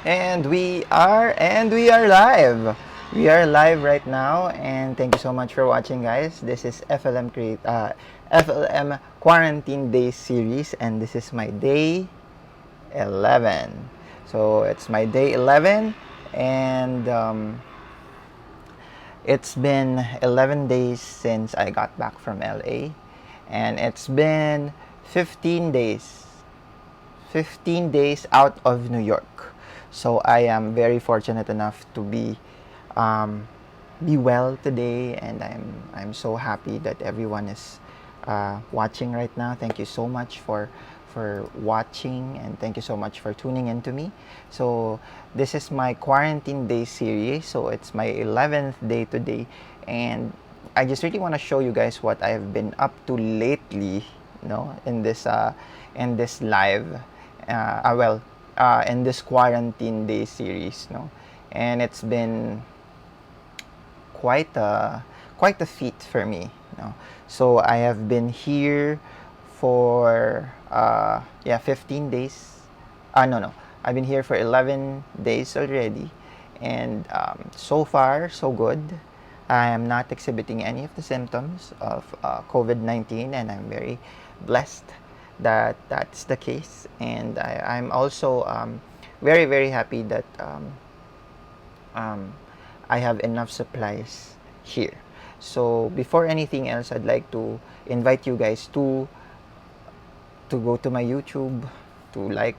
And we are live. We are live right now, and thank you so much for watching, guys. This is FLM Quarantine Day series, and this is my day 11. So it's my day 11, and it's been 11 days since I got back from LA, and it's been 15 days 15 days out of New York. So I am very fortunate enough to um, be well today, and I'm so happy that everyone is watching right now. Thank you so much for watching, and thank you so much for tuning in to me. So this is my quarantine day series. So it's my 11th day today, and I just really want to show you guys what I've been up to lately, in this live, in this quarantine day series, no, and it's been quite a quite a feat for me, no. So I have been here for 15 days. No, I've been here for 11 days already, and so far so good. I am not exhibiting any of the symptoms of COVID-19, and I'm very blessed that that's the case. And I'm also very, very happy that um, I have enough supplies here. So before anything else, I'd like to invite you guys to go to my YouTube, to like,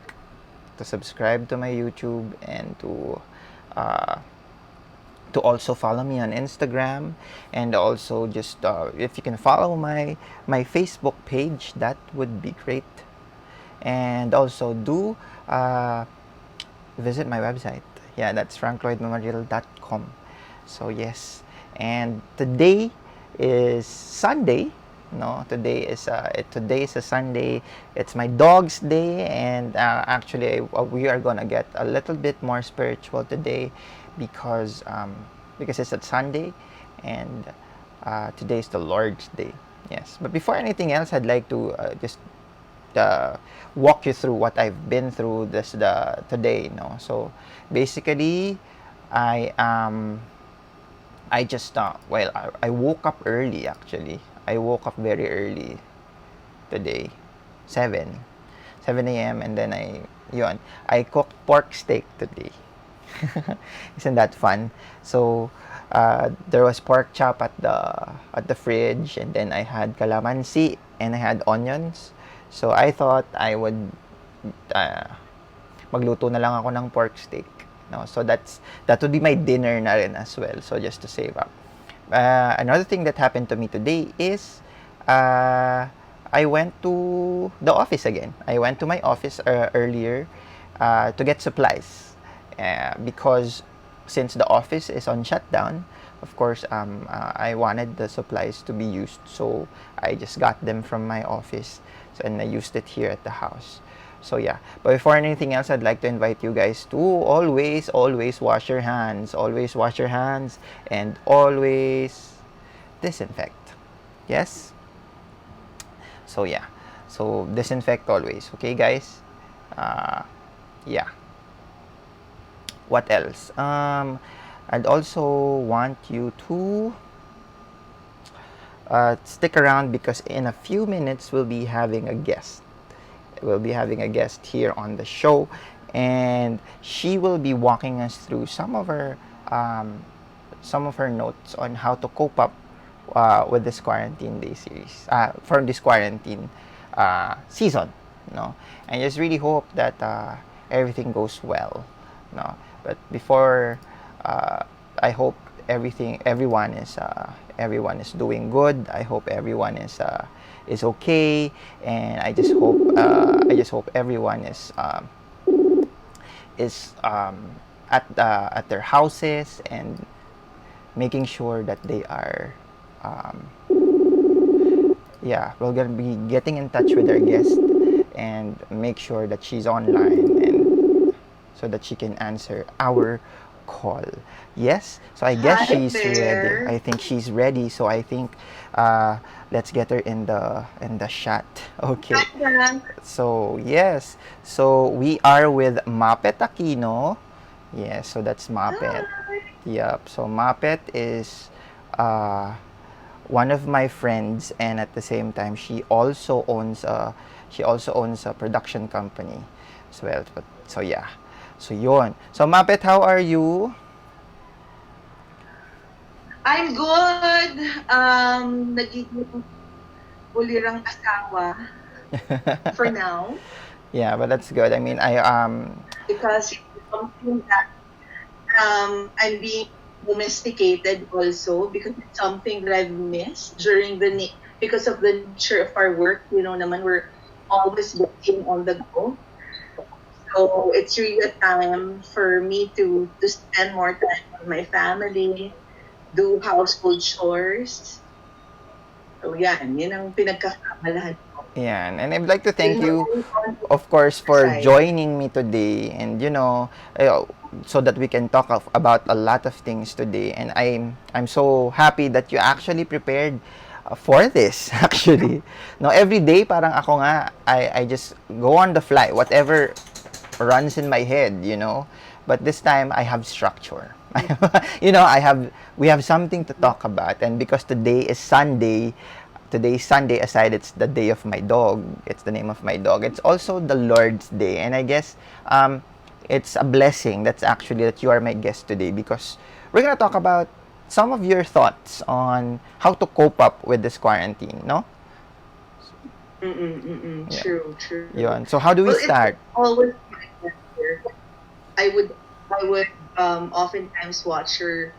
to subscribe to my YouTube, and uh, to also follow me on Instagram, and also just if you can follow my Facebook page, that would be great. And also do visit my website. Yeah, that's frankloydmamaril.com. So yes, and today is Sunday. No, today is a Sunday. It's my dog's day, and actually we are gonna get a little bit more spiritual today, because it's a Sunday, and today is the Lord's Day. Yes, but before anything else, I'd like to just uh, walk you through what I've been through today. No, so basically, I I just I woke up early, actually. I woke up very early today, 7 a.m., and then I cooked pork steak today. Isn't that fun? So there was pork chop at the fridge, and then I had calamansi, and I had onions. So I thought I would uh, magluto na lang ako ng pork steak. No, so that would be my dinner na rin as well. So just to save up. Another thing that happened to me today is I went to the office again. I went to my office earlier to get supplies, because since the office is on shutdown, of course, I wanted the supplies to be used, so I just got them from my office, and I used it here at the house. So yeah, but before anything else, I'd like to invite you guys to always wash your hands, and always disinfect. Yes? So yeah, so disinfect always, okay, guys? Yeah. What else? I'd also want you to stick around, because in a few minutes we'll be having a guest. We'll be having a guest here on the show, and she will be walking us through some of her notes on how to cope up with this quarantine day series, for this quarantine season. No, I just really hope that everything goes well. No, but before, I hope everyone is doing good. I hope everyone is okay, and I just hope everyone is at their houses, and making sure that they are um, yeah, we're gonna be getting in touch with our guest, and make sure that she's online, and so that she can answer our call. Yes, so I guess Hi she's ready. I there. think she's ready. So I think let's get her in the chat. Hi, Okay. Frank. So yes, so we are with Mapet Aquino. Yes, so that's Muppet. Hi. Yep. So Muppet is uh, one of my friends, and at the same time, she also owns a production company as well. But so yeah, so yon. So Muppet, how are you? I'm good. Nagiging bulirang asawa for now Yeah, but that's good. I mean, I. because it's something that I'm being domesticated also because it's something that I've missed because of the nature of our work. You know, naman we're always working on the go. So it's really a time for me to spend more time with my family, do household chores. So yan ang pinagkakamalahan ko. Yeah, and I'd like to thank Yun yung you, on the of course, other for side. joining me today, and so that we can talk about a lot of things today. And I'm so happy that you actually prepared for this. Actually, no, every day parang ako nga, I just go on the fly, whatever runs in my head, But this time I have structure. I have we have something to talk about, and because today's Sunday, aside it's the day of my dog, it's the name of my dog, it's also the Lord's Day. And I guess it's a blessing that's actually that you are my guest today, because we're gonna talk about some of your thoughts on how to cope up with this quarantine, no? Yeah. True, true. Yun. So how do we Well, it's start? always my pleasure. I would I would oftentimes watch your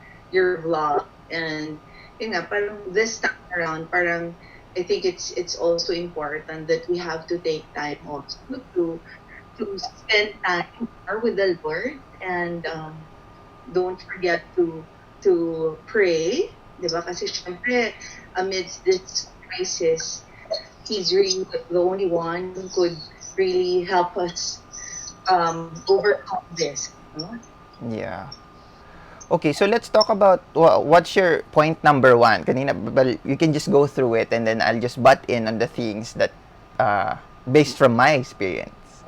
vlog and yun nga, parang this time around, parang I think it's also important that we have to take time also to spend time more with the Lord and don't forget to pray, 'di ba? Kasi syempre amidst this crisis, He's really the only one who could really help us overcome this. No? Yeah. Okay, so let's talk about what's your point number one. Kanina, well, you can just go through it, and then I'll just butt in on the things that, uh, based from my experience.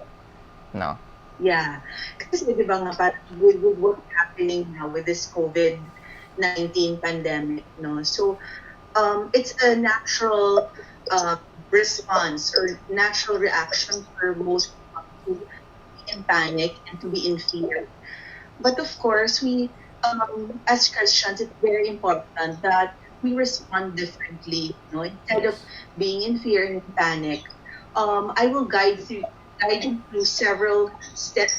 No. Yeah. Kasi di ba nga, parang with what's happening now with this COVID-19 pandemic, no? So, it's a natural uh, response or natural reaction for most people to be in panic and to be in fear. But of course, as Christians, it's very important that we respond differently. You know, instead of Yes. being in fear and in panic, I will guide you through several steps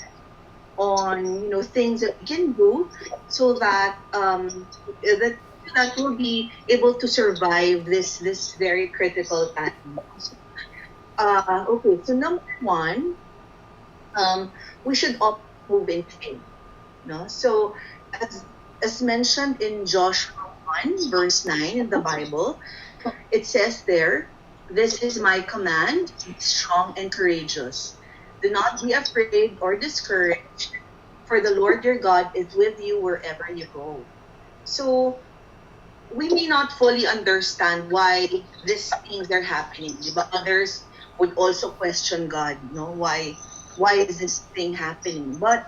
on things that we can do so that we'll be able to survive this very critical time. Okay, so number one, we should all move in faith. No? So, as, as mentioned in Joshua 1, verse 9 in the Bible, it says there, "This is my command, be strong and courageous. Do not be afraid or discouraged, for the Lord your God is with you wherever you go." So, we may not fully understand why these things are happening. But others would also question God, no? Why is this thing happening? But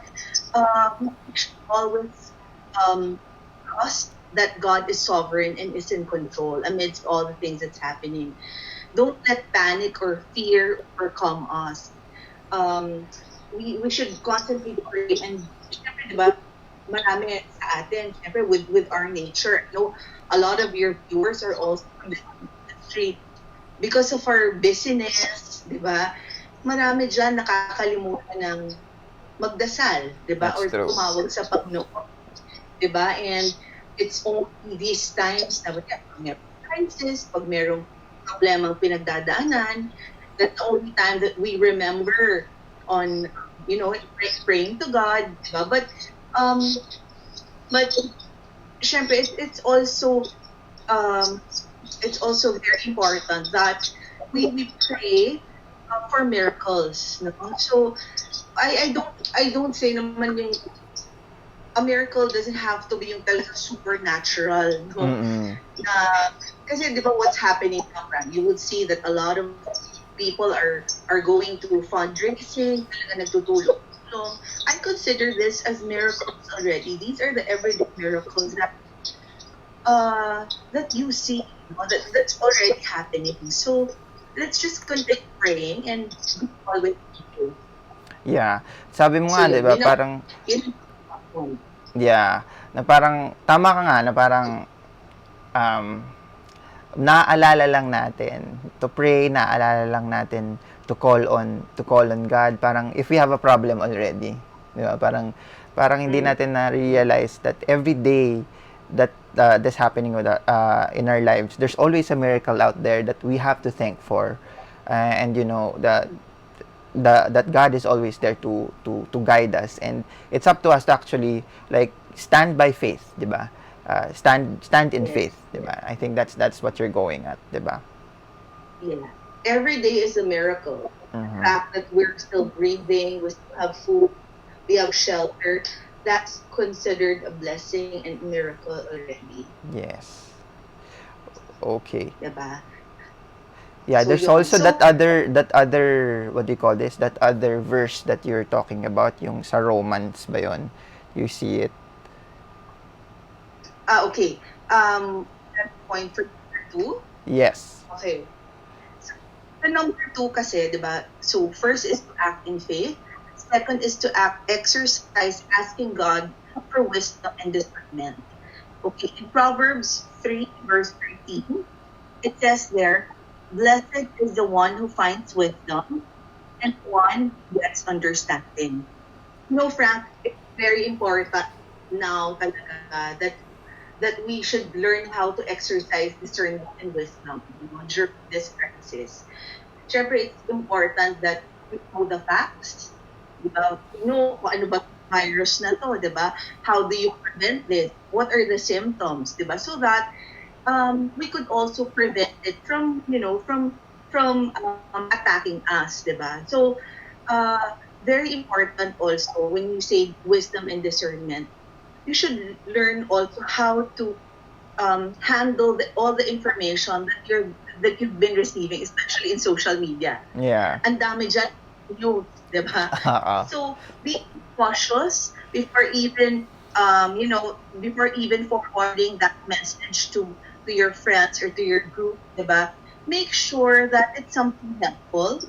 we should always um, trust that God is sovereign and is in control amidst all the things that's happening. Don't let panic or fear overcome us. We should constantly pray and syempre, di ba, marami sa atin, syempre with our nature. I know a lot of your viewers are also from the industry because of our busyness, di ba? Marami dyan nakakalimutan ng magdasal, 'di ba? That's Or true. tumawag sa Panginoon, 'di ba? And it's only these times na pag merong crisis, pag merong problemang pinagdadaanan, that's the only time that we remember on praying to God, 'di ba? Um but syempre um it's also very important that we pray for miracles, no? So I don't say naman yung a miracle doesn't have to be yung talagang supernatural, no? Mm-mm. Na, kasi di ba what's happening now, Ran? You would see that a lot of people are going to fundraising, talaga nagtutulong I consider this as miracles already. These are the everyday miracles that you see, that's already happening. So let's just continue praying and be always thankful. Yeah. Sabi mo So nga, 'di yun, ba, parang yun ang yeah, na parang tama ka nga na parang um naaalala lang natin to pray, naaalala lang natin to call on God. Parang if we have a problem already, 'di ba? Parang hindi mm, natin na realize that every day that that's happening in our lives, there's always a miracle out there that we have to thank for. And that God is always there to guide us, and it's up to us to actually like stand by faith, 'di ba? Stand in yes, faith, 'di ba? I think that's what you're going at, 'di ba? yeah. Every day is a miracle. The Mhm. fact that we're still breathing, we still have food, we have shelter, that's considered a blessing and miracle already. Yes. Okay. Diba? Yeah, So there's yun. also So, that other what do you call this? That other verse that you're talking about, yung sa Romans ba 'yon? You see it? okay. That's point for number two. Yes. Okay. So, the number two kasi, di ba? So, first is to act in faith. Second is to exercise asking God for wisdom and discernment. Okay, in Proverbs 3, verse 13, it says there, blessed is the one who finds wisdom and one who gets understanding. No, Frank, it's very important now talaga that we should learn how to exercise discernment and wisdom, during this crisis. Siyempre, it's important that we know the facts, you know kung ano ba virus na to, di ba? How do you prevent this? What are the symptoms, di ba? So that we could also prevent it from, attacking us, di ba? So, very important also when you say wisdom and discernment, you should learn also how to handle all the information that you've been receiving, especially in social media. Yeah. Ang dami dyan news, di ba? Oo. So be cautious before even forwarding that message to your friends or to your group, di ba? Make sure that it's something helpful.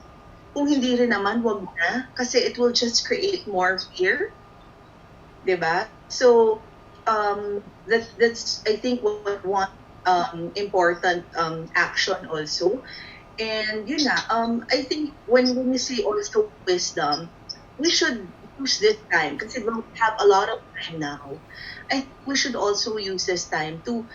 Kung hindi rin naman, wag na. Kasi it will just create more fear, di ba? So, that's I think one important action also. And yun na, I think when we say also wisdom, we should use this time kasi we have a lot of time now. I think we should also use this time to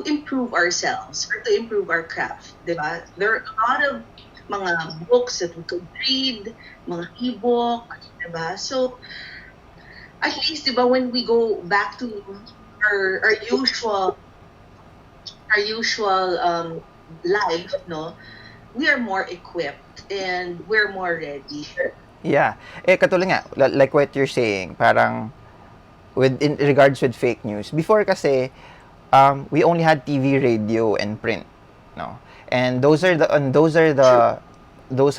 improve ourselves or to improve our craft, di ba? There are a lot of mga books that we could read, mga e-book, di ba? So, at least, di ba, when we go back to our usual life, no, we are more equipped and we're more ready. Yeah. Katulad nga, like what you're saying, parang in regards with fake news. Before kasi, we only had TV, radio, and print, no? And those are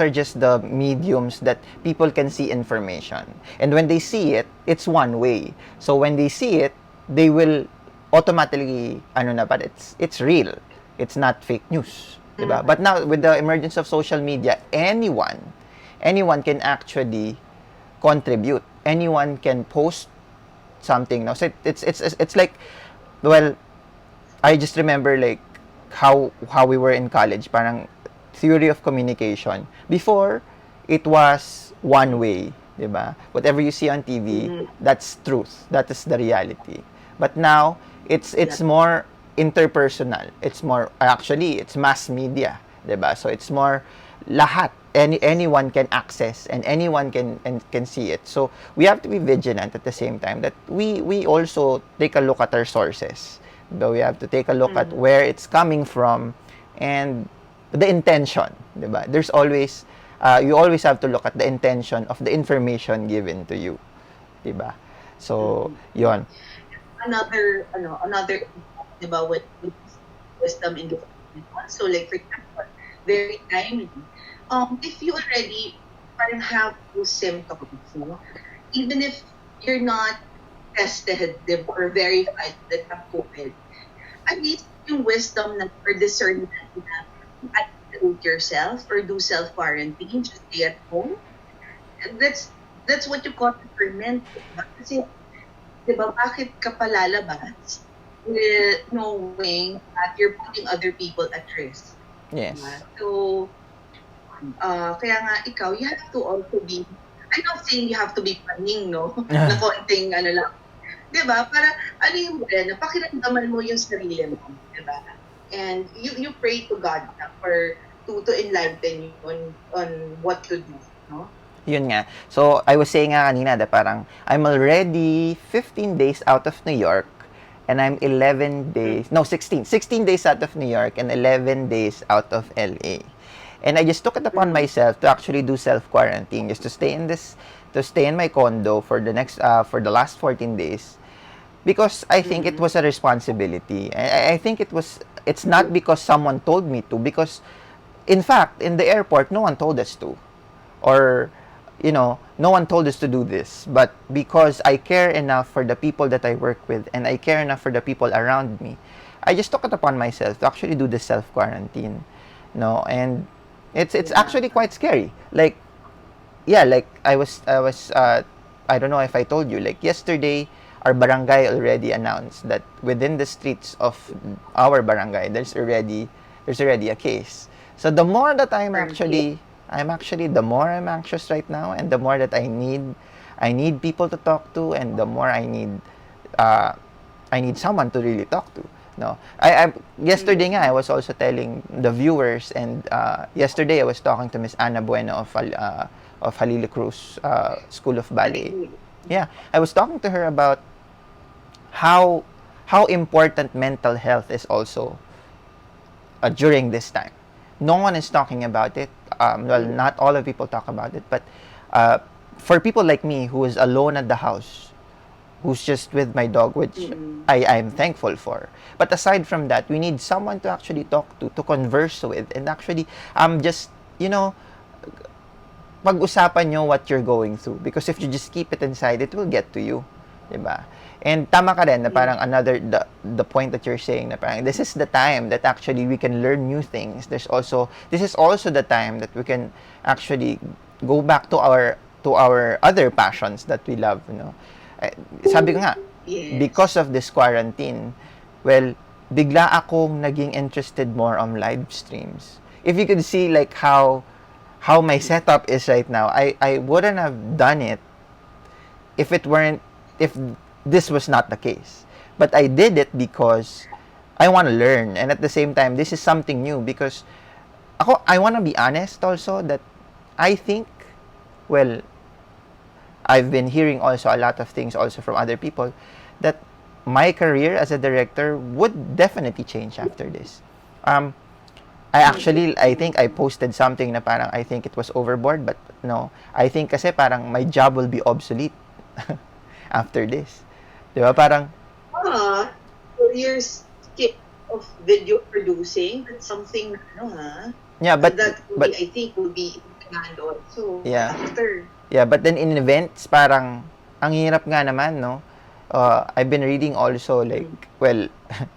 just the mediums that people can see information. And when they see it, it's one way. So when they see it, they will automatically but it's real. It's not fake news, diba? But now with the emergence of social media, anyone can actually contribute. Anyone can post something. No, so it's like, well, I just remember like how we were in college, parang theory of communication. Before, it was one way, 'di ba? Whatever you see on TV, that's truth. That is the reality. But now, it's Yeah. more interpersonal. It's more actually it's mass media, 'di ba? So it's more lahat, anyone can access and anyone can see it. So we have to be vigilant at the same time that we also take a look at our sources. Though we have to take a look at where it's coming from and the intention, 'di ba? There's always you always have to look at the intention of the information given to you, 'di ba? So, 'yon. Another, di ba, with wisdom in the so like for example, very timely. If you already parang have those symptoms, no? even if you're not tested, di ba, or verified that have COVID, at least yung wisdom na, or discernment na isolate yourself or do self-quarantine, just stay at home. And that's what you call discernment. Diba? Kasi, di ba, bakit ka palalabas with knowing that you're putting other people at risk? Yes. Diba? So, kaya nga ikaw, you have to also be, I'm not saying you have to be panning, no? Na konting ano lang. Diba? Para, ano yung na pakiramdaman mo yung sarili mo. Diba? And you pray to God na for to enlighten you on what to do. No? Yun nga. So, I was saying nga kanina that parang I'm already 15 days out of New York and I'm 11 days, no, 16 days out of New York and 11 days out of LA. And I just took it upon myself to actually do self-quarantine, just to stay in my condo for the last 14 days. Because I think it was a responsibility. I think it's not because someone told me to, because in fact, in the airport, no one told us to. Or, no one told us to do this. But because I care enough for the people that I work with and I care enough for the people around me, I just took it upon myself to actually do the self-quarantine. No, and it's actually quite scary. Like, yeah, like I was I don't know if I told you, like yesterday our barangay already announced that within the streets of our barangay there's already a case. So the more that the more I'm anxious right now, and the more that I need people to talk to, and the more I need someone to really talk to. No, I yesterday nga I was also telling the viewers, and yesterday I was talking to Miss Ana Bueno of Halili Cruz School of Ballet. Yeah, I was talking to her about how important mental health is also during this time. No one is talking about it. Well, not all of people talk about it, but for people like me who is alone at the house, who's just with my dog, which I'm thankful for. But aside from that, we need someone to actually talk to converse with, and actually, just, pag-usapan nyo what you're going through. Because if you just keep it inside, it will get to you. Diba? And tama ka rin na parang the point that you're saying na parang this is the time that actually we can learn new things. This is also the time that we can actually go back to our other passions that we love, Sabi ko nga, because of this quarantine, well, bigla akong naging interested more on live streams. If you could see like how my setup is right now, I wouldn't have done it if this was not the case. But I did it because I want to learn, and at the same time, this is something new because I want to be honest also that I think, well, I've been hearing also a lot of things also from other people that my career as a director would definitely change after this. I think I posted something na parang I think it was overboard, but no, I think kasi parang my job will be obsolete after this. Diba? Parang your skill of video producing, that's something yeah, but I think will be in demand also after. Yeah, but then in events, parang ang hirap nga naman, no? I've been reading also like, well,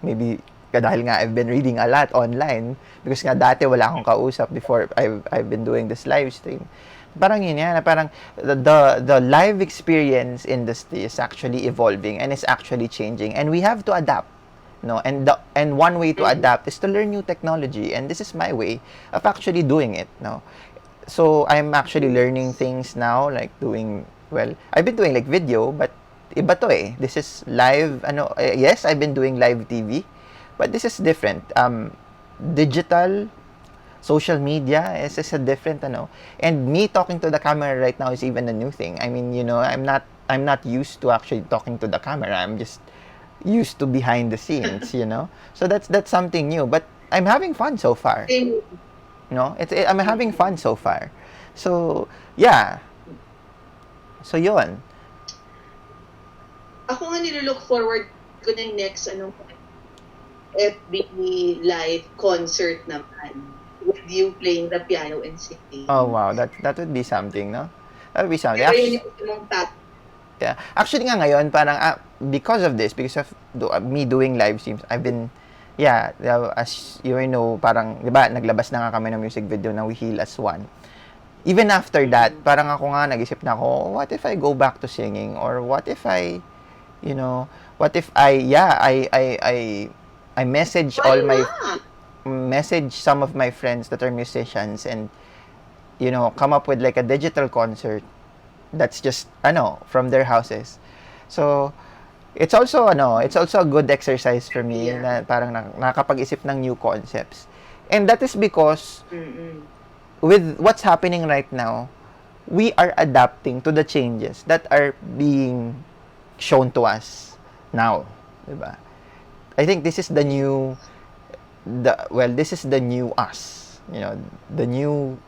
maybe dahil nga I've been reading a lot online because nga dati wala akong kausap before I've been doing this live stream. Parang yun yan, parang the live experience industry is actually evolving and is actually changing, and we have to adapt. No, and one way to adapt is to learn new technology, and this is my way of actually doing it. No, so I'm actually learning things now, like I've been doing like video, but iba to eh. This is live, yes, I've been doing live TV, but this is different. Digital, social media is a different, and me talking to the camera right now is even a new thing. I mean, I'm not used to actually talking to the camera. I'm just used to behind the scenes, So that's something new, but I'm having fun so far. No, I'm having fun so far. So, yeah. So, yun. Ako nga nilook forward ko na next FB live concert naman with you playing the piano and singing. Oh, wow. That would be something, no? That would be something. Pero yun yung Yeah. Actually nga ngayon, parang because of this, because of me doing live streams, I've been, yeah, as you know, parang, di ba, naglabas na nga kami ng music video na We Heal as One. Even after that, parang ako nga, nag-isip na ako, what if I go back to singing? Or what if I, you know, what if I message Why all my, not? message some of my friends that are musicians and, you know, come up with like a digital concert that's just from their houses. So it's also a good exercise for me Yeah. na parang nakakapag-isip ng new concepts. And that is because Mm-mm. with what's happening right now, we are adapting to the changes that are being shown to us now, diba? I think this is this is the new us, you know, the new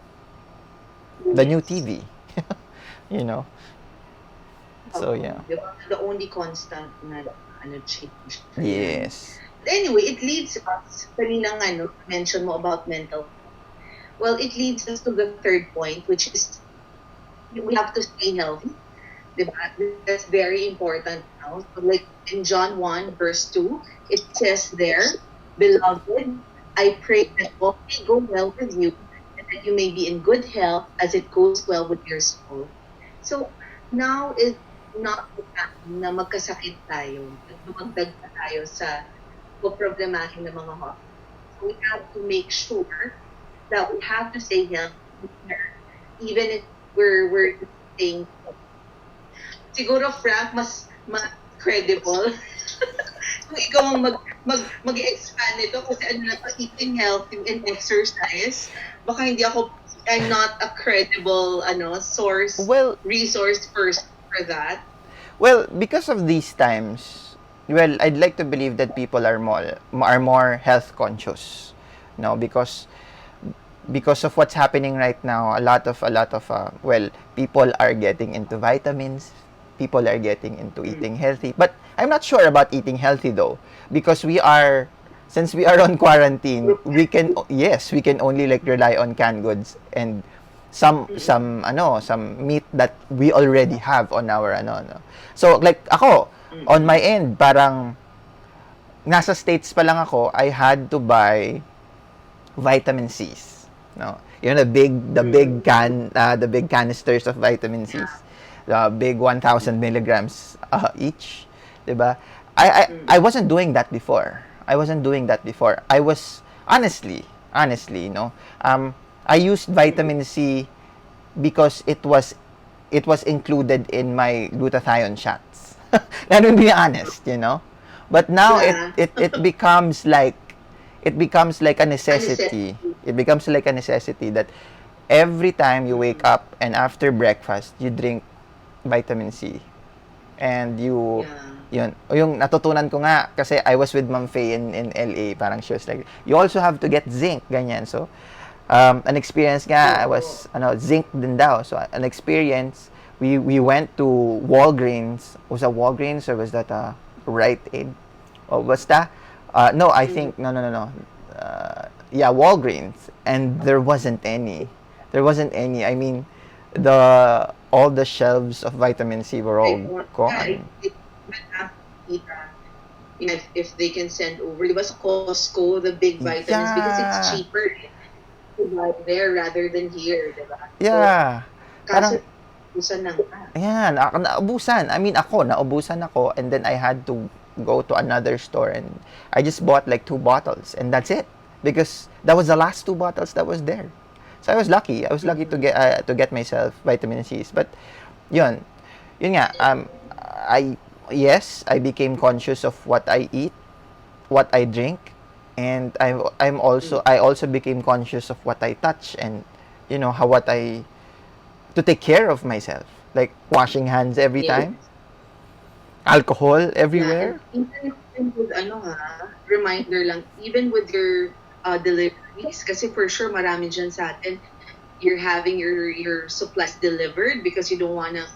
Yes. TV, you know. So yeah. Di ba? The only constant na change. Ayan. Yes. Anyway, it leads us, kaninang mention mo about mental. Well, it leads us to the third point, which is we have to stay healthy. Diba? That's very important now. So like in John 1, verse 2, it says there, Beloved, I pray that all may go well with you, and that you may be in good health as it goes well with your soul. So, now is not the time na magkasakit tayo, at dumagdag pa tayo sa problemahin ng mga hospitals. So, we have to make sure that we have to stay healthy, even if we're staying. Siguro, Frank, mas credible kung ikaw ang mag-expand nito kasi na eating healthy and exercise. Baka hindi ako, I'm not a credible Well, resource person for that. well, because of these times, well, I'd like to believe that people are more health conscious. No, because of what's happening right now, a lot of well, people are getting into vitamins, people are getting into eating healthy. But I'm not sure about eating healthy though, because since we are on quarantine, we can only like rely on canned goods and some meat that we already have on our no. So like ako, on my end, parang nasa States pa lang ako, I had to buy vitamin C's. No, you know the big canisters of vitamin C's, the big 1,000 milligrams each, diba? I wasn't doing that before. I was honestly, no. I used vitamin C because it was included in my glutathione shots. Let me be honest, you know. But now Yeah. it becomes like a A necessity. necessity. It becomes like a necessity that every time you wake up and after breakfast, you drink vitamin C. And yung natutunan ko nga, kasi I was with Ma'am Faye in LA, parang she was like, you also have to get zinc, ganyan. So, an experience nga, I was, zinc din daw. So, an experience, we went to Walgreens. Was that Walgreens or was that Rite Aid? Or basta? No, I think, no. Yeah, Walgreens. And there wasn't any. I mean, all the shelves of vitamin C were all gone. If they can send over, di ba sa Costco, the big vitamins, because it's Yeah. cheaper to buy there rather than here, di ba? Yeah. So, kaso, Parang, usan na nga. ayan, naubusan. I mean, naubusan ako, and then I had to go to another store, and I just bought like 2 bottles, and that's it. Because that was the last 2 bottles that was there. So I was lucky. To get myself vitamin C's. But yun nga. I became conscious of what I eat, what I drink, and I also became conscious of what I touch, and how what I to take care of myself, like washing hands every Yes. time, alcohol Yeah, and everywhere. even with reminder lang, even with your deliveries, kasi for sure marami dyan sa atin, you're having your supplies delivered because you don't wanna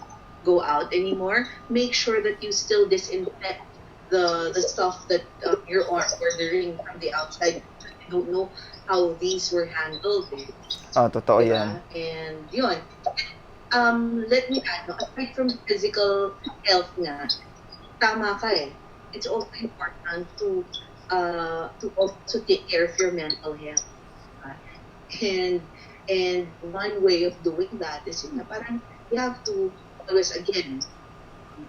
go out anymore. Make sure that you still disinfect the stuff that you're ordering from the outside. I don't know how these were handled. Oh, totoo Diba? yan. And yun. let me add, no, aside from physical health nga, tama ka eh. It's also important to also take care of your mental health. Diba? And one way of doing that is yun na parang you have to always again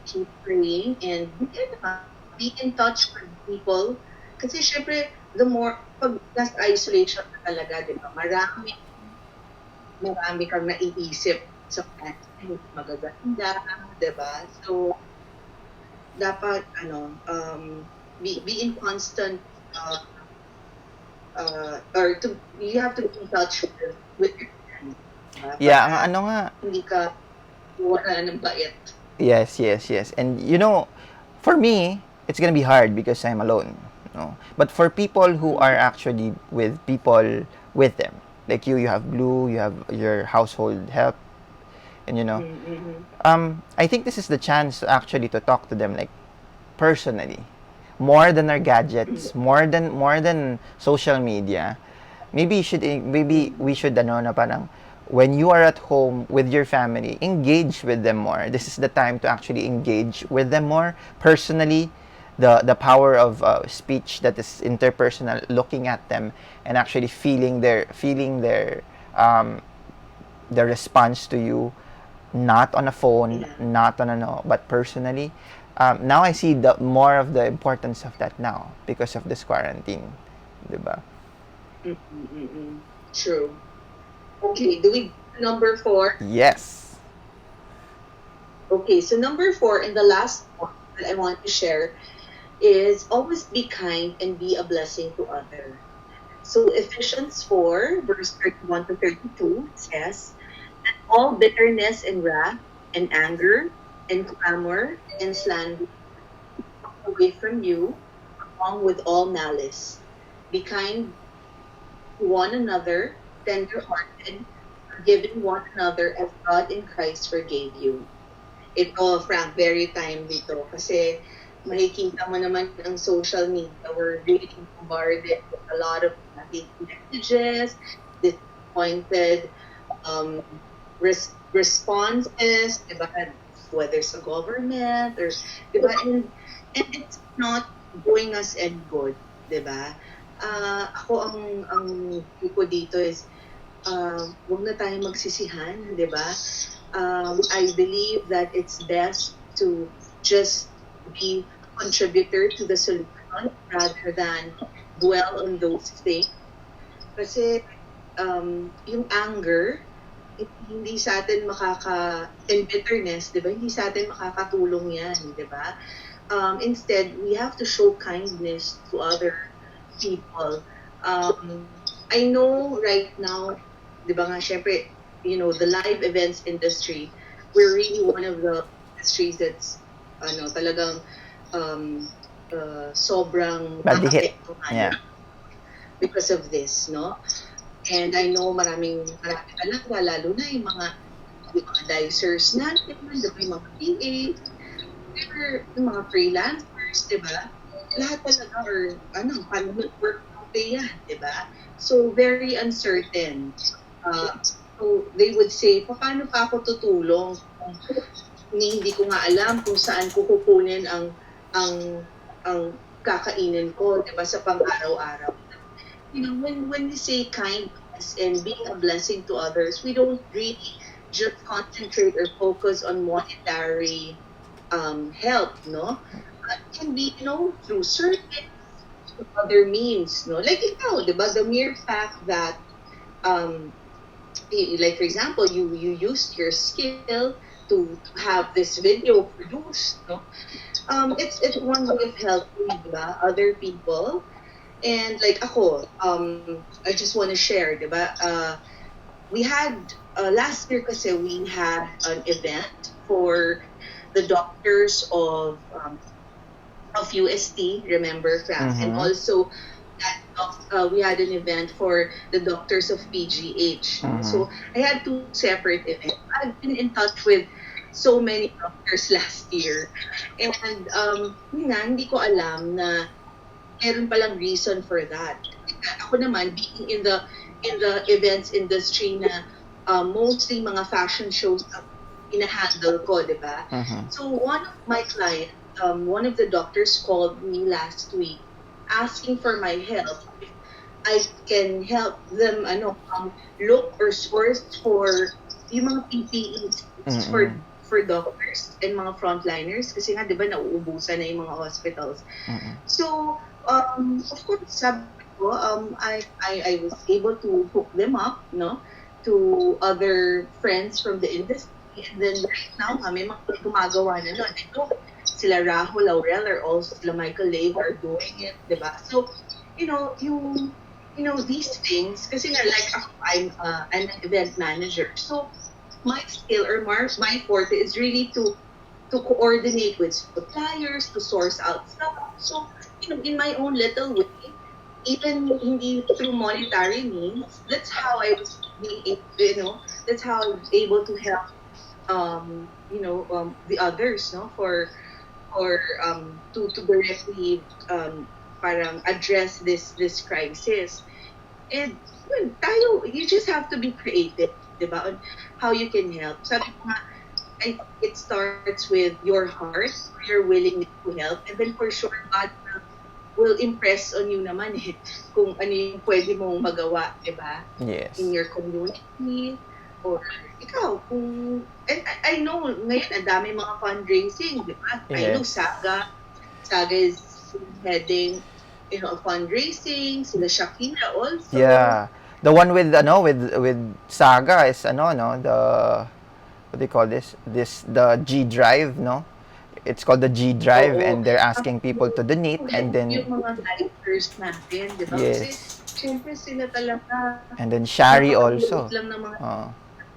keep praying and be in touch with people. Kasi syempre, the more, pag nasa isolation ka talaga, di ba, marami kang naiisip sa magaganda, di ba? So, dapat, be in constant, or you have to be in touch with your friends. Diba? Yeah, Para ang ano nga, hindi ka wala ng bait. yes, yes, yes. And for me, it's gonna be hard because I'm alone. No? But for people who are actually with people with them, like you have Blue, you have your household help, and I think this is the chance actually to talk to them like personally, more than our gadgets, more than social media. Maybe we should na parang when you are at home with your family, engage with them more. This is the time to actually engage with them more personally. The power of speech that is interpersonal, looking at them and actually feeling their the response to you, not on a phone, Yeah. not on but personally. Now I see the more of the importance of that now because of this quarantine, diba? True. Okay, do we go to number 4? Yes. Okay, so number 4 and the last one that I want to share is always be kind and be a blessing to others. So Ephesians 4, verse 31 to 32 says, all bitterness and wrath and anger and clamor and slander away from you, along with all malice. Be kind to one another, tender-hearted, forgiving one another as God in Christ forgave you. Ito, Frank, very timely to. Kasi makikita mo naman ang social media. We're really bombarded with a lot of hate messages, disappointed responses, diba? Whether sa government or, diba? And it's not doing us any good, diba? Ako ang ko dito is huwag na tayong magsisihan, di ba? I believe that it's best to just be a contributor to the solution rather than dwell on those things. Kasi yung anger, hindi sa atin and bitterness, di ba? Hindi sa atin makakatulong yan, di ba? Instead, we have to show kindness to other people. I know right now, di ba nga, syempre, the live events industry, we're really one of the industries that's, talagang sobrang Bad hit. naapektuhan Yeah. because of this, no? And I know marami talaga, lalo na yung mga dicers natin, yung mga PA, yung mga freelancers, di ba? Lahat talaga, or work pay yan, di ba? So, very uncertain. So, they would say, paano pa ako tutulong kung hindi ko nga alam kung saan ko kukunin ang kakainin ko, di ba, sa pang-araw-araw. When we say kindness and being a blessing to others, we don't really just concentrate or focus on monetary help, no? It can be, through service, other means, no? Like ikaw, di ba? The mere fact that, like for example, you used your skill to have this video produced, no? It's one way of helping, di ba? Other people. And like ako, I just want to share, di ba? We had, last year kasi we had an event for the doctors of UST, remember, Frank? And also, we had an event for the doctors of PGH. So, I had 2 separate events. I've been in touch with so many doctors last year. And, hindi ko alam na meron palang reason for that. Ako naman, being in the events industry na mostly mga fashion shows ina-handle ko, di ba? Mhm. So one of my clients, one of the doctors called me last week asking for my help if I can help them look or source for yung mga PPEs Mm. for doctors and mga frontliners kasi nga 'di ba nauubusan na yung mga hospitals. Mm. So of course sabi ko I was able to hook them up no to other friends from the industry. And then right now, may mga gumagawa na nun. Ito, sila Rahul Laurel or also sila Michael Lave are doing it, di ba? So, these things, kasi nga, like ako, I'm an event manager. So, my skill or my forte is really to coordinate with suppliers, to source out stuff. So, in my own little way, even hindi through monetary means, that's how I was being that's how I was able to help the others no to directly parang address this crisis. And yun, you just have to be creative, 'di ba, on how you can help. Sabi ko nga, I think it starts with your heart, your willingness to help, and then for sure God will impress on you naman kung ano yung pwede mong magawa, 'di ba? Yes. In your community or ikaw kung and I know ngayon ang dami mga fundraising, 'di ba? I know Yes. Saga is heading a fundraising, sila Shakira also. Yeah. The one with with Saga is no, the what do you call this the G Drive, no? It's called the G Drive, Oo. and they're asking people to donate, and Yung then mga bikers natin, 'di ba? Kasi yes. syempre sila talaga And then Shari nakakalimutan also. lang ng mga Oh.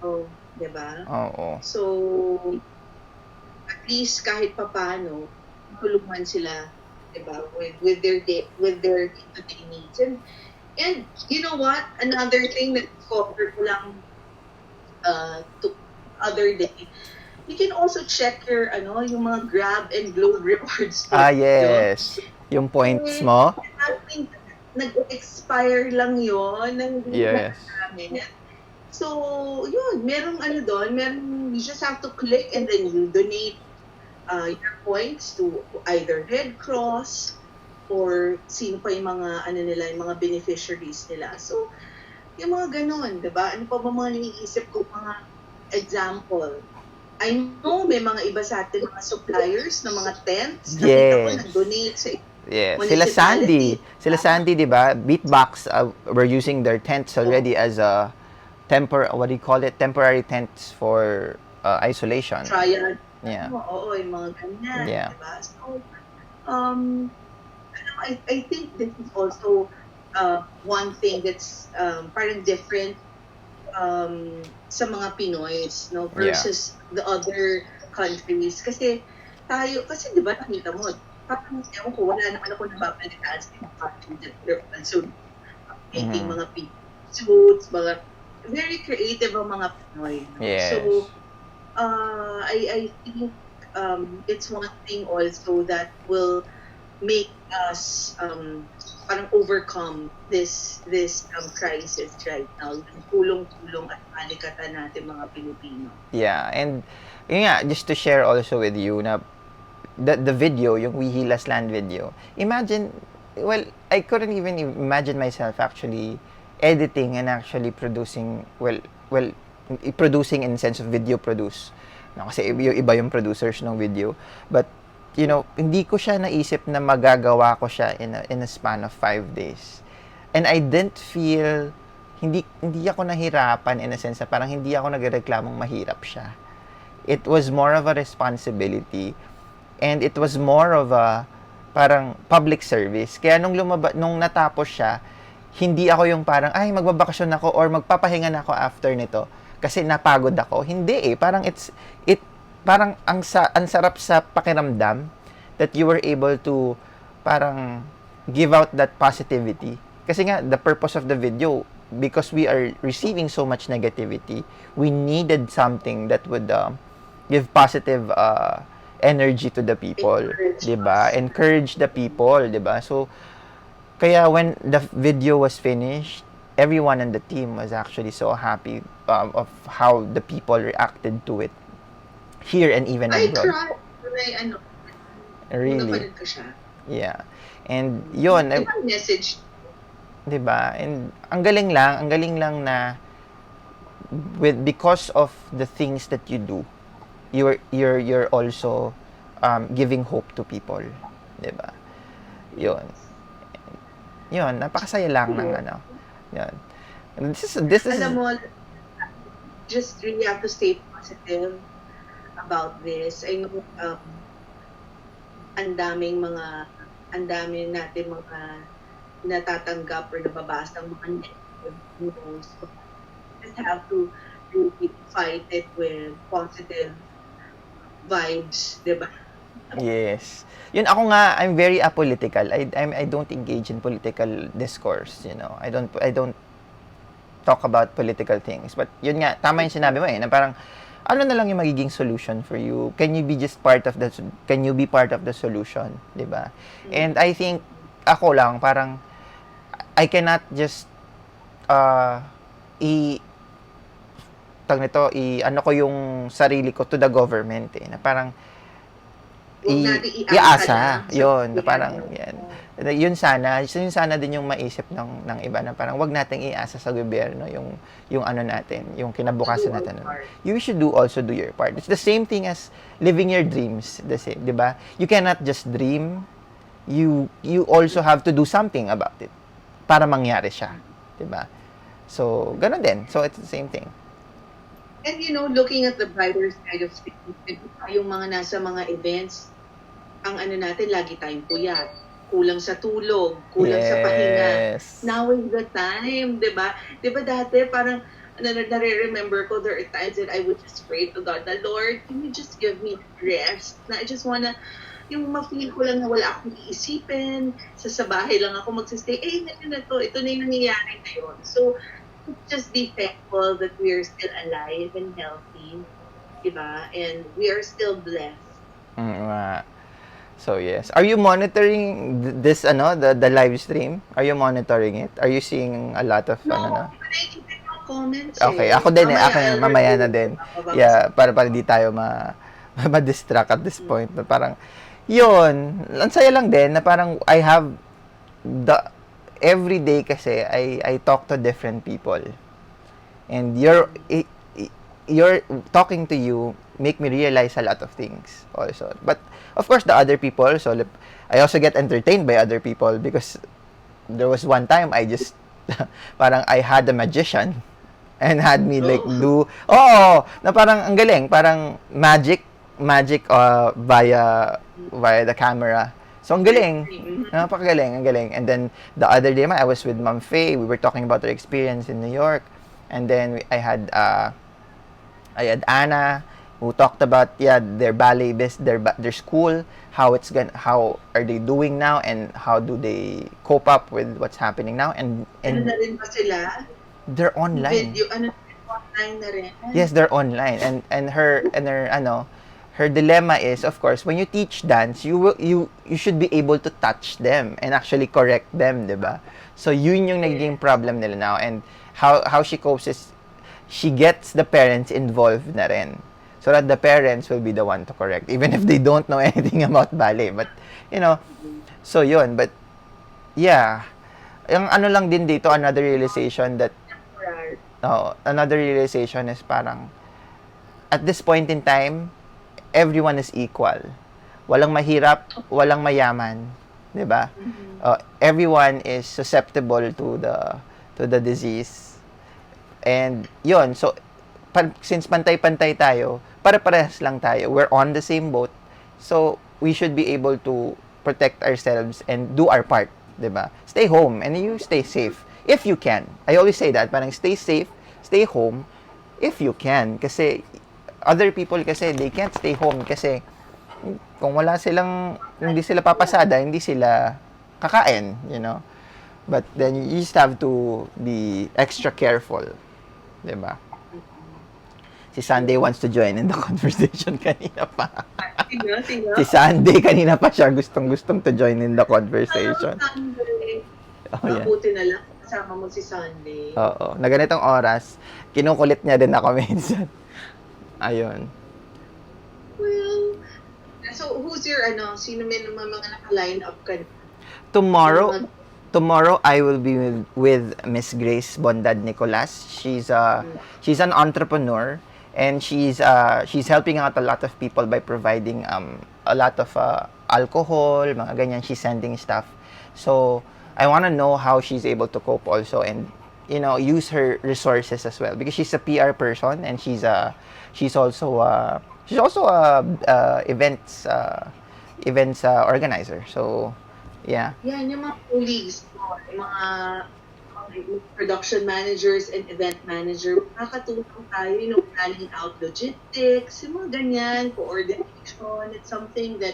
tao, 'di ba? Oo. So, at least kahit papaano, tulungan sila, 'di ba? With their day-to-day needs. And you know what? Another thing that discovered ko lang to other day, you can also check yung mga Grab and Globe rewards mo. Yes. Yung points mo. I think nag-expire lang yun, hindi Yes. namin. So, yun, merong doon, you just have to click and then you donate your points to either Red Cross or sino pa yung mga, yung mga beneficiaries nila. So, yung mga ganun, diba? Ano pa ba mga naiisip ko, mga example? I know may mga iba sa atin mga suppliers ng mga tents. Nakita ko nag-donate sa yes. Sila Sandy, di ba? Beatbox were using their tents already as a what do you call it? Temporary tents for isolation. Trial. Yeah. Oo, yung mga ganyan. Yeah. Diba? So, I think this is also one thing that's parang different sa mga Pinoys, no, versus the other countries. Kasi di ba nakita mo, parang ewan ko, wala naman ako nababalitaan sa mga countries that they're also making mga suits, mga very creative ang mga Pinoy. No? Yes. So, I think it's one thing also that will make us parang overcome this crisis right now. Tulong-tulong at malikatan natin mga Pilipino. Yeah, and yun nga, just to share also with you na the video, yung We Heal Us Land video, imagine, well, I couldn't even imagine myself actually editing and actually producing, producing in the sense of video produce. No, kasi iba yung producers ng video. But hindi ko siya naisip na magagawa ko siya in a span of 5 days. And I didn't feel, hindi ako nahirapan in a sense na parang hindi ako nagreklamong mahirap siya. It was more of a responsibility, and it was more of a parang public service. Kaya nung natapos siya, hindi ako yung parang, ay, magbabakasyon ako or magpapahinga na ako after nito kasi napagod ako. Hindi parang parang ang sarap sa pakiramdam that you were able to parang give out that positivity. Kasi nga, the purpose of the video, because we are receiving so much negativity, we needed something that would give positive energy to the people, diba? Encourage the people, diba? So, kaya when the video was finished, everyone on the team was actually so happy of how the people reacted to it. here and even I abroad. cried when nung Really. napanood ko siya. Yeah. And yun, Di ba message? 'di ba? And ang galing lang na because of the things that you do, you're also giving hope to people, 'di ba? Yun. Yun, napakasaya lang ng Oo. ano. Yun. And this is Alam mo, just really have to stay positive about this. I know, ang daming mga, ang dami natin mga natatanggap or nababasa ang mga negative news. So, just have to really fight it with positive vibes, di ba? yes. Yun ako nga, I'm very apolitical. I don't engage in political discourse, you know. I don't talk about political things. But yun nga, tama yung sinabi mo na parang ano na lang yung magiging solution for you? Can you be part of the solution, 'di ba? And I think ako lang parang I cannot just uh i tag nito ano ko yung sarili ko to the government na parang Huwag natin iasa iasa lang sa yon na parang gobyerno. yun sana din yung maisip ng iba na parang wag nating iasa sa gobyerno yung ano natin yung kinabukasan Do our natin part. you should also do your part. It's the same thing as living your dreams, the same, 'di ba? You cannot just dream, you also have to do something about it para mangyari siya, 'di ba? So ganun din, so it's the same thing. And looking at the brighter side of things, yung mga nasa mga events, ang ano natin, lagi tayong puyat. Kulang sa tulog, kulang sa pahinga. Yes. Now is the time, di ba? Di ba dati, parang, nare-remember ko, there are times that I would just pray to God, na Lord, can you just give me rest? Na I just wanna, yung ma-feel ko lang na wala akong iisipin, sa bahay lang ako magsistay, ito na yung nangyayari ngayon. So, just be thankful that we are still alive and healthy, diba? And we are still blessed. So yes. Are you monitoring this the live stream? Are you monitoring it? Are you seeing a lot of No, na? nakikita yung comments Okay, ako din mamaya na din. Bababasa. Yeah, para di tayo ma-distract at this point. Parang yun, ang saya lang din na parang I have every day kasi I talk to different people. And you're talking to you make me realize a lot of things also. But of course the other people, so I also get entertained by other people because there was one time I just parang I had a magician and had me like do na parang ang galing, parang magic via the camera. So ang galing. Napakagaling, ang galing. And then the other day I was with Ma'am Faye. We were talking about her experience in New York. And then I had Anna who talked about their ballet their school, how are they doing now and how do they cope up with what's happening now and Ano na rin ba sila? they're online. Video, online na rin? Yes, they're online and her her dilemma is of course when you teach dance you should be able to touch them and actually correct them, 'di ba? So yun yung naging problem nila now and how she copes is she gets the parents involved na rin. So that the parents will be the one to correct even if they don't know anything about ballet, but so yun, but yeah, yung ano lang din dito another realization is parang at this point in time everyone is equal. Walang mahirap, walang mayaman, 'di ba? Everyone is susceptible to the disease. And yun, so since pantay-pantay tayo, pare-parehas lang tayo. We're on the same boat. So we should be able to protect ourselves and do our part, 'di ba? Stay home and you stay safe if you can. I always say that, parang stay safe, stay home if you can kasi other people kasi they can't stay home kasi kung hindi sila papasada, hindi sila kakain, But then you just have to be extra careful, 'di ba? Si Sunday wants to join in the conversation kanina pa. Sino? Si Sunday kanina pa siya gustong to join in the conversation. Mabuti na lang kasama mo si Sunday. Oo, na ganitong oras, kinukulit niya din ako minsan. Ayun. Well, so who's your ano, sino may mga naka-line up ka na? Yung Tomorrow, mga tomorrow I will be with Miss Grace Bondad Nicolas. She's an entrepreneur, and she's helping out a lot of people by providing a lot of alcohol, mga ganyan. She's sending stuff. So I want to know how she's able to cope also, and use her resources as well, because she's a PR person, and she's also events organizer. So yeah. yan, yung mga colleagues mo, yung mga production managers and event manager, makakatulong tayo, planning out logistics, yung mga ganyan, coordination. It's something that,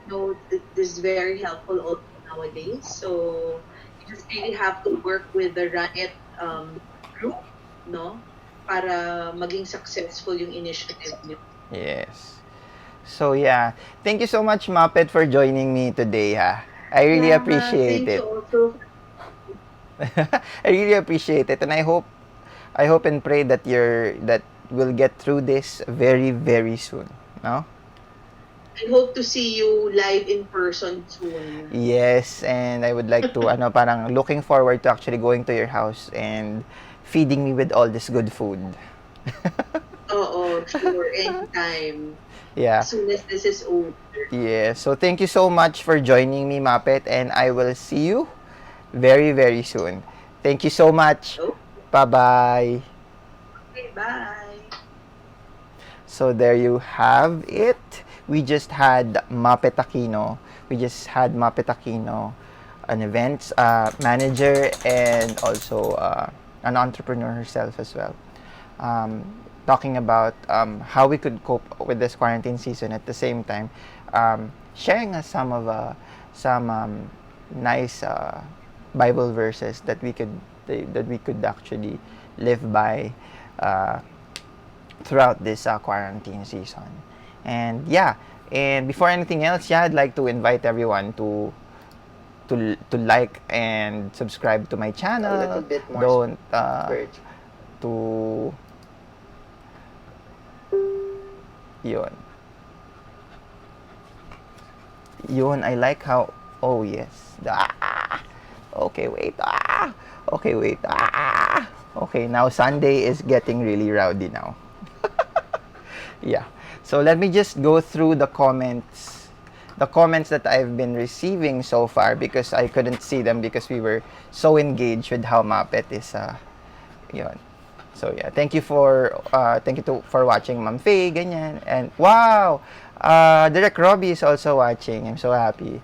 that is very helpful also nowadays. So, you just really have to work with the right group, no? Para maging successful yung initiative niyo. Yes. So yeah, thank you so much, Muppet, for joining me today. Ha, I really appreciate Thank it. you also. I really appreciate it, and I hope and pray that we'll get through this very very soon. No? I hope to see you live in person soon. Yes, and I would like to parang looking forward to actually going to your house and feeding me with all this good food. Oo, sure, anytime. Yeah. As soon as this is over. Yeah. So thank you so much for joining me, Muppet, and I will see you very very soon. Thank you so much. Oh, Bye-bye. okay, bye. So there you have it. We just had Muppet Aquino. An events manager, and also an entrepreneur herself as well. Talking about how we could cope with this quarantine season, at the same time sharing us some nice Bible verses that we could actually live by throughout this quarantine season. And yeah, and before anything else, I'd like to invite everyone to like and subscribe to my channel. A little bit more Don't Bird. to yun. I like how, oh yes. Okay, wait. Okay, wait. Okay, now Sunday is getting really rowdy now. Yeah. So let me just go through the comments that I've been receiving so far, because I couldn't see them because we were so engaged with how Muppet is yun. So yeah, thank you for watching, Ma'am Faye, ganyan. And wow, Direk Robbie is also watching. I'm so happy.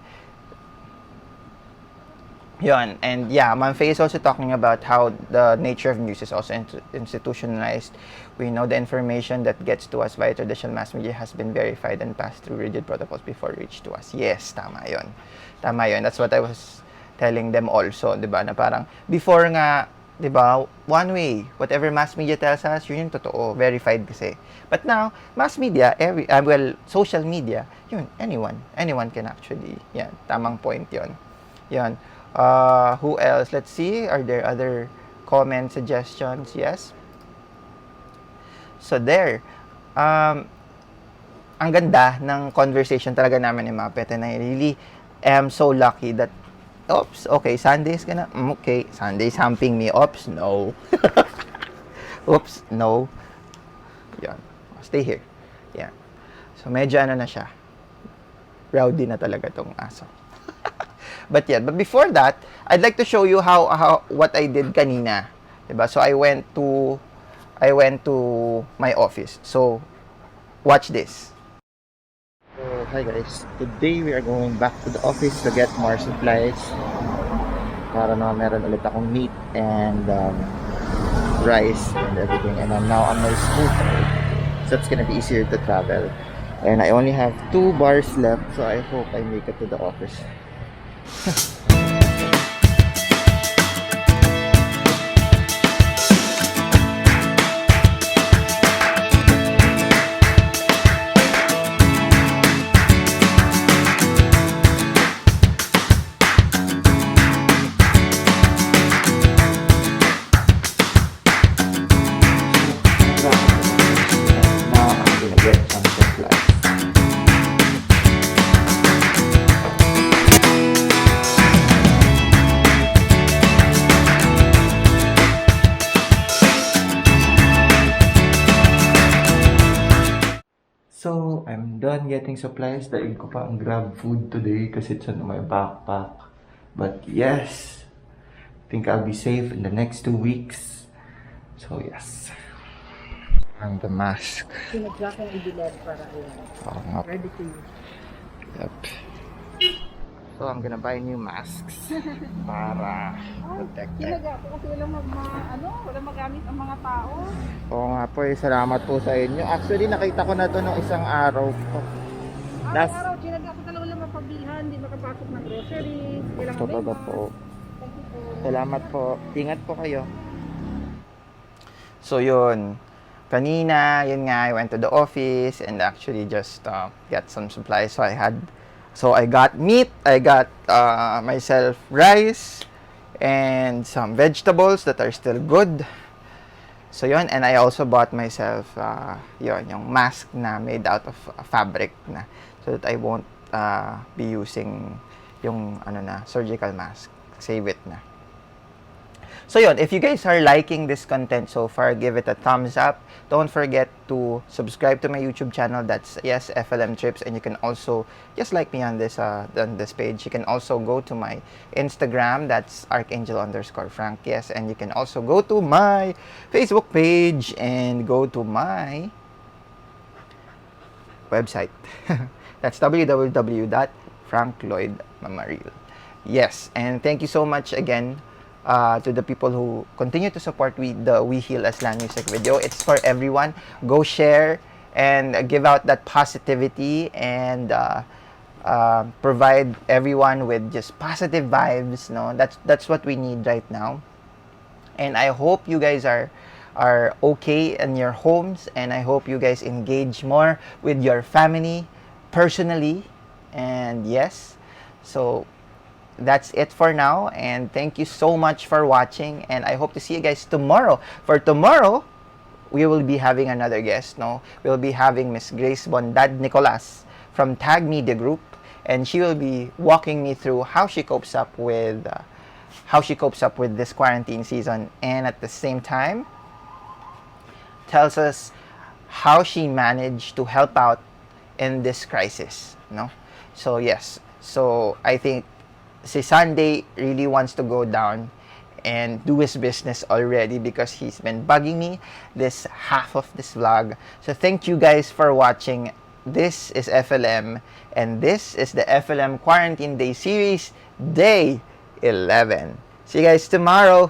Yun. And yeah, Ma'am Faye is also talking about how the nature of news is also institutionalized. We know the information that gets to us via traditional mass media has been verified and passed through rigid protocols before it reached to us. Yes, tama yun. Tama yun. That's what I was telling them also, di ba? Na parang, before nga, di ba, one way, whatever mass media tells us, yun yung totoo, verified kasi. But now, mass media, social media, yun, anyone can actually, yan, tamang point yun. Yan. Who else? Let's see, are there other comments, suggestions? Yes. So there, ang ganda ng conversation talaga namin ni Muppet, and I really am so lucky that, oops, okay, Sunday's gonna, okay, Sunday's humping me, oops, no. Oops, no. Yan. Stay here. Yan. So medyo na siya. Rowdy na talaga tong aso. But yeah, but before that, I'd like to show you how what I did kanina. Diba? So I went to my office. So watch this. So, hi guys. Today we are going back to the office to get more supplies para na meron ulit akong meat and rice and everything. And I'm now on my scooter, so it's gonna be easier to travel. And I only have 2 bars left, so I hope I make it to the office. Now I'm gonna get some supplies. getting supplies. Daig ko pa ang grab food today kasi it's on my backpack. But yes, I think I'll be safe in the next 2 weeks. So yes. And the mask. Sinadya kong i-delete para ready to use. Yep. So I'm gonna buy new masks para protected. Sinadya ko kasi walang magamit ang mga tao. Oo nga po, salamat po sa inyo. Actually, nakita ko na to nung isang araw po. Araw-araw, sinadya ko talaga walang mapabilhan, hindi makapasok ng groceries. Kailangan Talaga po. Thank you po. Salamat po. Ingat po kayo. So yun, kanina, yun nga, I went to the office and actually just get some supplies. So I got meat, I got myself rice, and some vegetables that are still good. So yun, and I also bought myself yung mask na made out of fabric na, so that I won't be using yung surgical mask. Save it na. So yun, if you guys are liking this content so far, give it a thumbs up. Don't forget to subscribe to my YouTube channel. That's FLMtrips, and you can also just like me on this page. You can also go to my Instagram. That's Archangel_Frank. Yes, and you can also go to my Facebook page and go to my website. That's www.franklloydmamaril. Yes, and thank you so much again to the people who continue to support the We Heal Aslan music video. It's for everyone. Go share and give out that positivity and provide everyone with just positive vibes. No, that's what we need right now. And I hope you guys are okay in your homes, and I hope you guys engage more with your family personally. And yes, so that's it for now, and thank you so much for watching, and I hope to see you guys tomorrow. For tomorrow, we will be having another guest. We'll be having Miss Grace Bondad Nicolas from Tag Media Group, and she will be walking me through how she copes up with this quarantine season, and at the same time tells us how she managed to help out in this crisis. So yes, so I think si Sunday really wants to go down and do his business already because he's been bugging me this half of this vlog. So thank you guys for watching. This is FLM, and this is the FLM Quarantine Day Series, Day 11. See you guys tomorrow.